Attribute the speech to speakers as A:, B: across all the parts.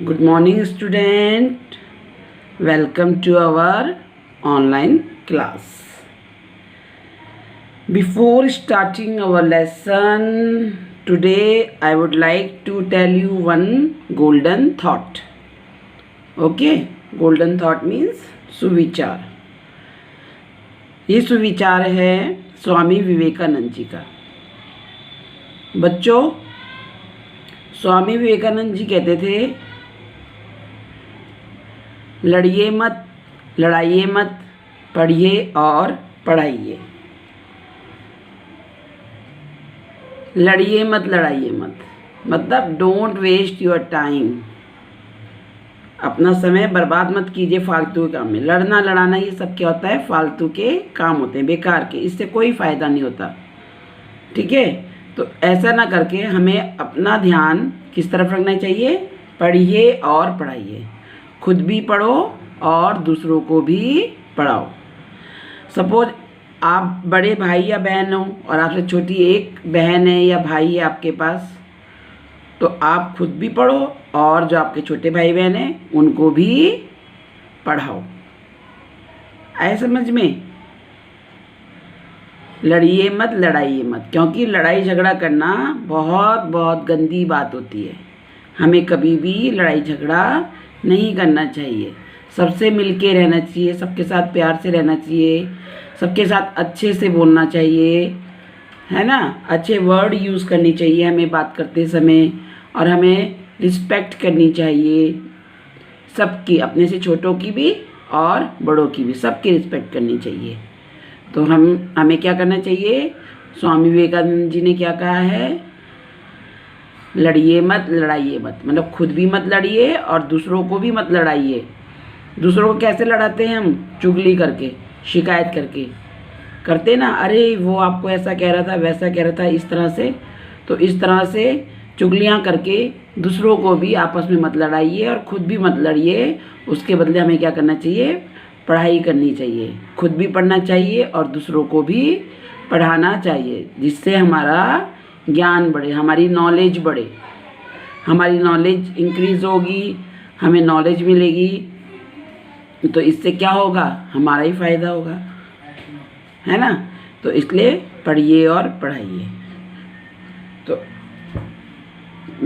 A: Good morning, student. Welcome to our online class. Before starting our lesson, today I would like to tell you one golden thought. Okay, golden thought means सुविचार. ये सुविचार है स्वामी विवेकानंद जी का. बच्चों, स्वामी विवेकानंद जी कहते थे, लड़िए मत, लड़ाइए मत, पढ़िए और पढ़ाइए. लड़िए मत, लड़ाइए मत मतलब डोंट वेस्ट योर टाइम. अपना समय बर्बाद मत कीजिए फालतू के काम में. लड़ना लड़ाना ये सब क्या होता है? फालतू के काम होते हैं, बेकार के. इससे कोई फ़ायदा नहीं होता. ठीक है, तो ऐसा ना करके हमें अपना ध्यान किस तरफ रखना चाहिए? पढ़िए और पढ़ाइए. खुद भी पढ़ो और दूसरों को भी पढ़ाओ. सपोज आप बड़े भाई या बहन हो और आपसे छोटी एक बहन है या भाई है आपके पास, तो आप खुद भी पढ़ो और जो आपके छोटे भाई बहन हैं उनको भी पढ़ाओ. आए समझ में? लड़िए मत, लड़ाइए मत, क्योंकि लड़ाई झगड़ा करना बहुत बहुत गंदी बात होती है. हमें कभी भी लड़ाई झगड़ा नहीं करना चाहिए. सबसे मिलके रहना चाहिए, सबके साथ प्यार से रहना चाहिए, सबके साथ अच्छे से बोलना चाहिए, है ना. अच्छे वर्ड यूज़ करनी चाहिए हमें बात करते समय, और हमें रिस्पेक्ट करनी चाहिए सबकी, अपने से छोटों की भी और बड़ों की भी, सबकी रिस्पेक्ट करनी चाहिए. तो हमें क्या करना चाहिए? स्वामी विवेकानंद जी ने क्या कहा है? लड़िए मत, लड़ाइए मत मतलब खुद भी मत लड़िए और दूसरों को भी मत लड़ाइए. दूसरों को कैसे लड़ाते हैं हम? चुगली करके, शिकायत करके करते ना. अरे वो आपको ऐसा कह रहा था, वैसा कह रहा था, इस तरह से. तो इस तरह से चुगलियाँ करके दूसरों को भी आपस में मत लड़ाइए और खुद भी मत लड़िए. उसके बदले हमें क्या करना चाहिए? पढ़ाई करनी चाहिए. खुद भी पढ़ना चाहिए और दूसरों को भी पढ़ाना चाहिए, जिससे हमारा ज्ञान बढ़े, हमारी नॉलेज बढ़े. हमारी नॉलेज इंक्रीज़ होगी, हमें नॉलेज मिलेगी, तो इससे क्या होगा? हमारा ही फ़ायदा होगा, है ना. तो इसलिए पढ़िए और पढ़ाइए. तो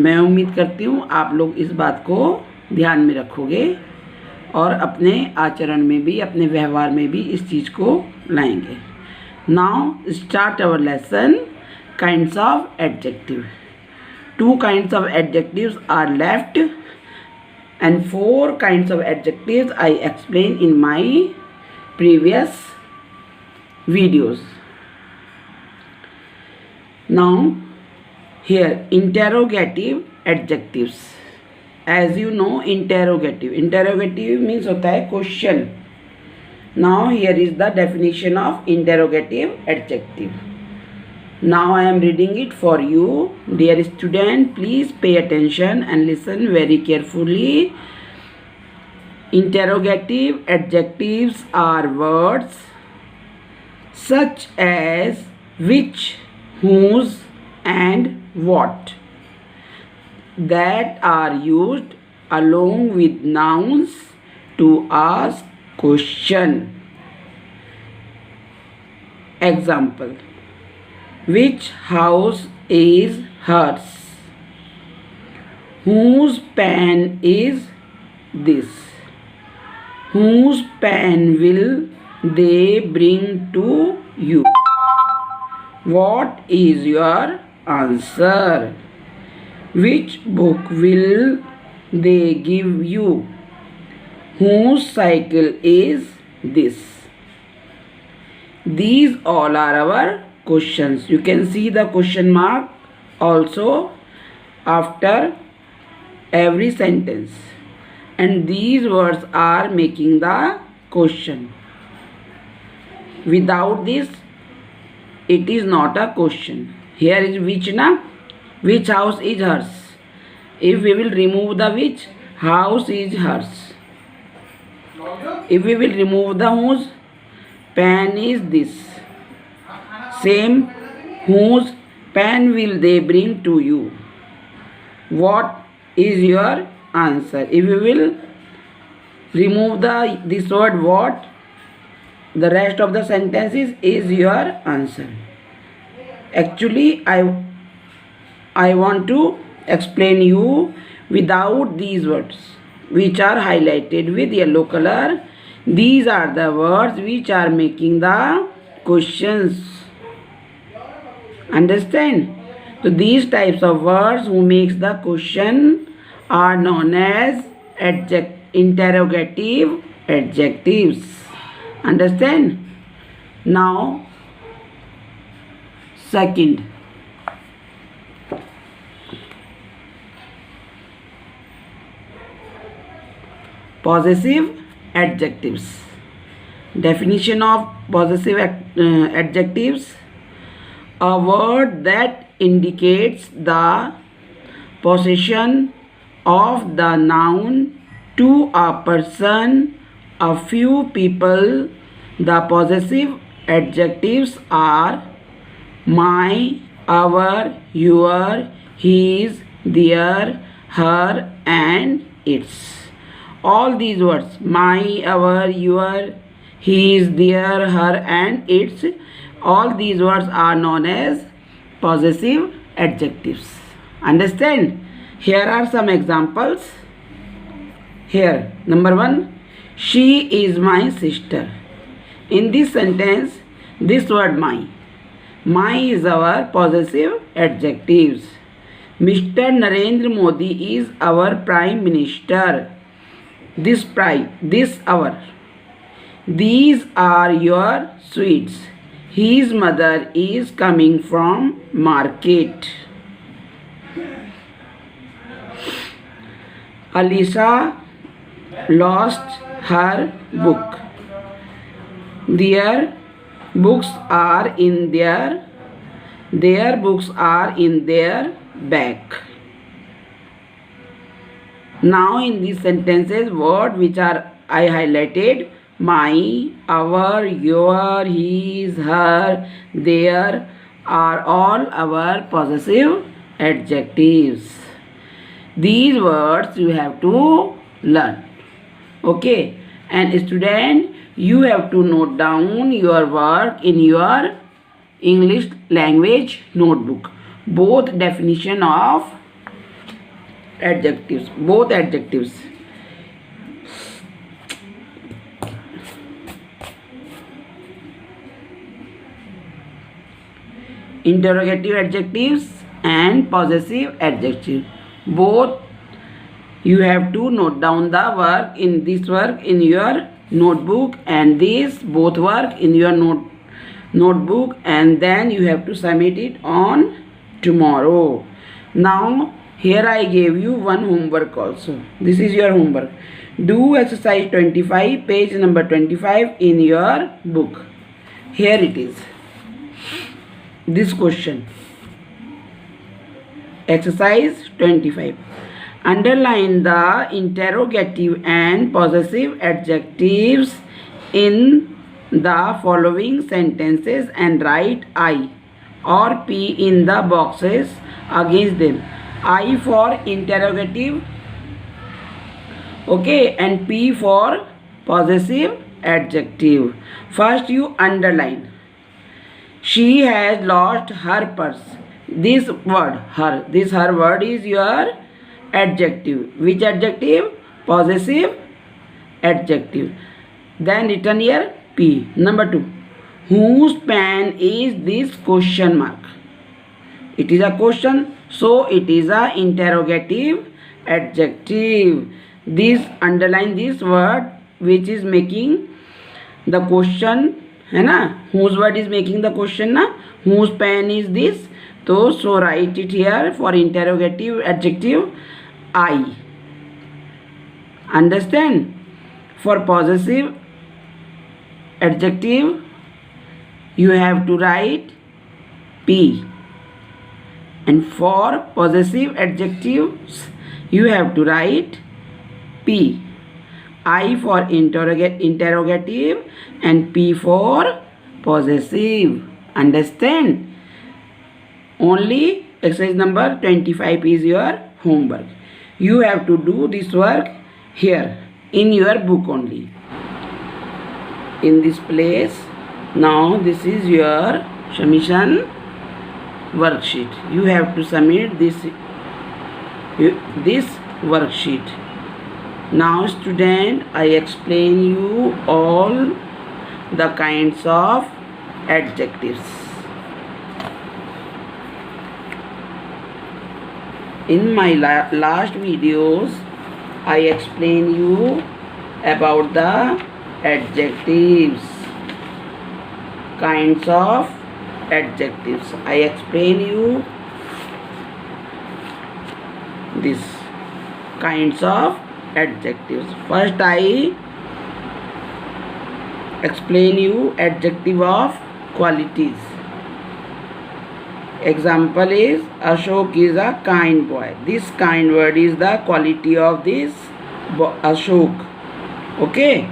A: मैं उम्मीद करती हूँ आप लोग इस बात को ध्यान में रखोगे और अपने आचरण में भी, अपने व्यवहार में भी इस चीज़ को लाएंगे. Now start our lesson. Kinds of adjective. 2 kinds of adjectives are left and 4 kinds of adjectives I explained in my previous videos. Now here interrogative adjectives. As you know, interrogative means होता है question. Now here is the definition of interrogative adjective. Now I am reading it for you. Dear student, please pay attention and listen very carefully. Interrogative adjectives are words such as which, whose and what that are used along with nouns to ask question. Example: which house is hers? Whose pen is this? Whose pen will they bring to you? What is your answer? Which book will they give you? Whose cycle is this? These all are our questions. You can see the question mark also after every sentence, and these words are making the question. Without this it is not a question. Here is which na, which house is hers. If we will remove the which, house is hers. If we will remove the whose, pen is this. Same, whose pen will they bring to you? What is your answer. If you will remove this word what, the rest of the sentences is your answer. Actually, I want to explain you without these words which are highlighted with yellow color. These are the words which are making the questions. Understand? So these types of words who makes the question are known as interrogative adjectives. Understand? Now, second, possessive adjectives. Definition of possessive adjectives: a word that indicates the possession of the noun to a person, a few people. The possessive adjectives are my, our, your, his, their, her, and its. All these words, my, our, your, his, their, her, and its, all these words are known as possessive adjectives. Understand? Here are some examples. Here, number 1, she is my sister. In this sentence, this word my is our possessive adjectives. Mr. Narendra Modi is our Prime Minister. This our. These are your sweets. His mother is coming from market. Alisa lost her book. Their books are in their books are in their bag. Now in these sentences, words which are I highlighted, my, our, your, his, her, their, are all our possessive adjectives. These words you have to learn. Okay, and student, you have to note down your work in your English language notebook. Both definition of adjectives, both adjectives. Interrogative adjectives and possessive adjectives. Both you have to note down the work in this work in your notebook, and this both work in your notebook, and then you have to submit it on tomorrow. Now here I gave you one homework also. This is your homework. Do exercise 25, page number 25 in your book. Here it is. This question. Exercise 25. Underline the interrogative and possessive adjectives in the following sentences and write I or P in the boxes against them. I for interrogative, okay, and P for possessive adjective. First you underline. She has lost her purse. This word, her, this her word is your adjective. Which adjective? Possessive adjective. Then written here P. Number 2. Whose pen is this question mark? It is a question, so it is a interrogative adjective. This underline this word which is making the question, है ना? Whose word is making the question ना? Whose pen is this? So write it here for interrogative adjective I. Understand? For possessive adjective you have to write P, and for possessive adjectives you have to write P. I for interrogative and P for possessive. Understand? Only exercise number 25 is your homework. You have to do this work here in your book only. In this place. Now this is your submission worksheet. You have to submit this worksheet. Now student, I explain you all the kinds of adjectives. In my last videos, I explain you about the adjectives, kinds of adjectives. I explain you this kinds of adjectives. First I explain you adjective of qualities. Example is Ashok is a kind boy. This kind word is the quality of this Ashok. Okay.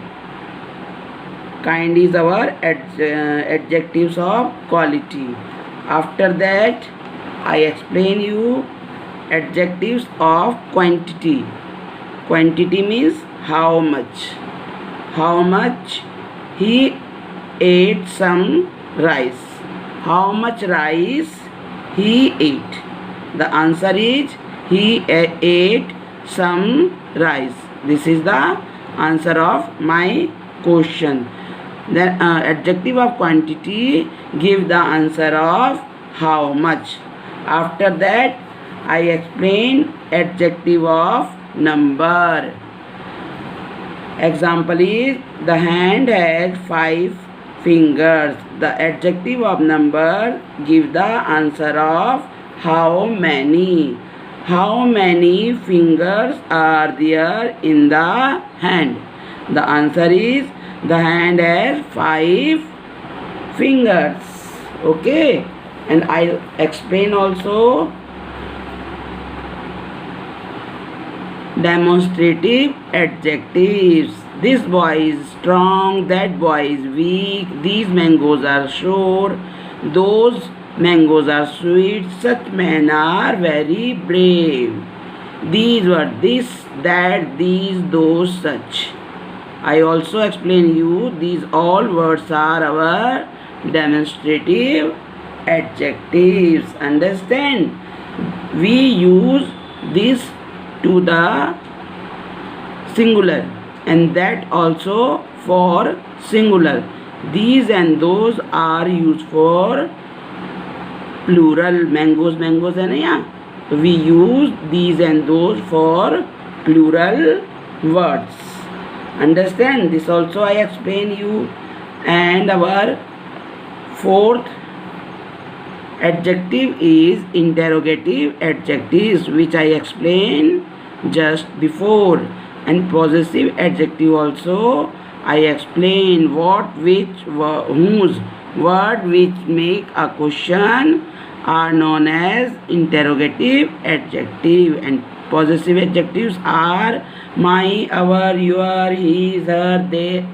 A: Kind is our adjectives of quality. After that I explain you adjectives of quantity. Quantity means how much. How much he ate some rice. How much rice he ate? The answer is he ate some rice. This is the answer of my question. The adjective of quantity give the answer of how much. After that I explain adjective of number. Example is the hand has 5 fingers. The adjective of number give the answer of how many. How many fingers are there in the hand? The answer is the hand has 5 fingers. Okay. And I'll explain also demonstrative adjectives. This boy is strong, that boy is weak, these mangoes are sour, those mangoes are sweet, such men are very brave. These were this, that, these, those, such. I also explain you these all words are our demonstrative adjectives. Understand? We use this to the singular and that also for singular. These and those are used for plural. Mangoes है ना यहाँ. We use these and those for plural words. Understand? This also I explain you. And our fourth adjective is interrogative adjectives, which I explained just before. And possessive adjective also I explain what, which, whose. Word which make a question are known as interrogative adjective, and possessive adjectives are my, our, your, his, her, they,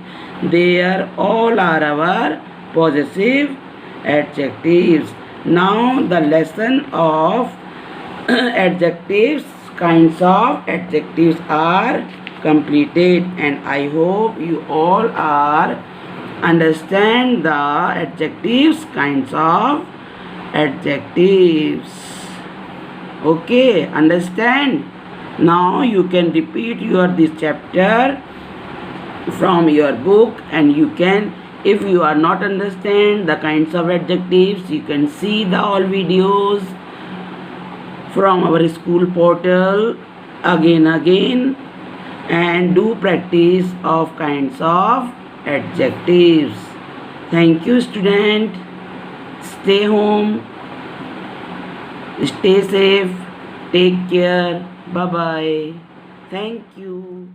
A: their, all are our possessive adjectives. Now the lesson of adjectives, kinds of adjectives are completed, and I hope you all are understand the adjectives, kinds of adjectives. Okay, understand? Now you can repeat this chapter from your book, and you can, if you are not understand the kinds of adjectives, you can see the all videos from our school portal again and do practice of kinds of adjectives. Thank you, student. Stay home, stay safe, take care. Bye bye. Thank you.